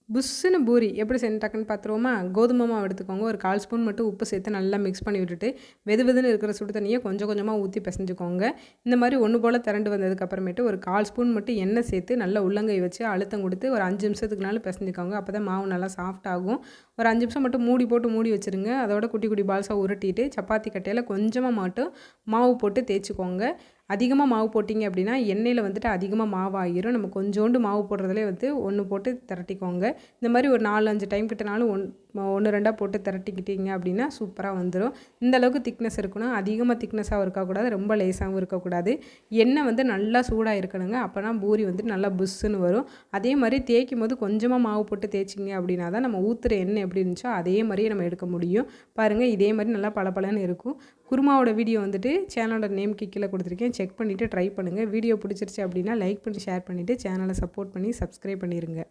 புஷ்ஷுன்னு பூரி எப்படி செஞ்சு டக்குன்னு பார்த்துருவோமா? கோதுமை மாவு எடுத்துக்கோங்க. ஒரு 1/4 ஸ்பூன் மட்டும் உப்பு சேர்த்து நல்லா மிக்ஸ் பண்ணி விட்டுட்டு, வெதுவெதுன்னு இருக்கிற சுடு தண்ணிய கொஞ்சம் கொஞ்சமா ஊத்தி பெசஞ்சுக்கோங்க. இந்த மாரி ஒண்ணு போல திரண்டு வந்ததுக்கப்புறமேட்டு ஒரு 1/4 ஸ்பூன் மட்டும் எண்ணெய் சேர்த்து நல்லா உள்ளங்கை வச்சு அழுத்தம் குடுத்து ஒரு 5 நிமிஷத்துக்குனாலும் பெசஞ்சுக்கோங்க. அப்பதான் மாவு நல்லா சாஃப்ட் ஆகும். ஒரு 5 நிமிஷம் மட்டும் மூடி போட்டு மூடி வச்சுருங்க. அதோட குட்டி குட்டி பால்ஸா உருட்டிட்டு, சப்பாத்தி கட்டையில கொஞ்சமா மட்டும் மாவு போட்டு தேய்ச்சுக்கோங்க. அதிகமா மாவு போட்டிங்க அப்படின்னா, எண்ணெயில வந்துட்டு அதிகமா மாவாயிரும். நம்ம கொஞ்சோண்டு மாவு போடுறதுலயே வந்து 1 போட்டு திரட்டிக்கோங்க. இந்த மாரி ஒரு 4, 5 டைம் கிட்டனாலும் 1, 2 போட்டு திரட்டிக்கிட்டீங்க அப்படின்னா சூப்பரா வந்துரும். இந்த அளவுக்கு திக்னஸ் இருக்கணும். அதிகமா திக்னஸாவும் இருக்கக்கூடாது. ரொம்ப லேசாவும் இருக்கக்கூடாது. எண்ணெய் வந்து நல்லா சூடா இருக்கணுங்க. அப்பனா பூரி வந்துட்டு நல்லா புஸ்ஸுன்னு வரும். அதே மாரி தேய்க்கும்போது கொஞ்சமா மாவு போட்டு தேய்ச்சிங்க அப்படின்னா தான் நம்ம ஊத்துற எண்ணெய் எப்படி இருந்துச்சோ அதே மாரியே நம்ம எடுக்க முடியும். பாருங்க இதே மாரி நல்லா பளபளன்னு இருக்கும். குருமாவோட வீடியோ வந்துட்டு சேனலோட நேம்க்கு கீழ குடுத்துருக்கேன். செக் பண்ணிட்டு ட்ரை பண்ணுங்க. வீடியோ பிடிச்சிருச்சு அப்படின்னா லைக் பண்ணி ஷேர் பண்ணிட்டு சேனலை சப்போர்ட் பண்ணி சப்ஸ்கிரைப் பண்ணிருங்க.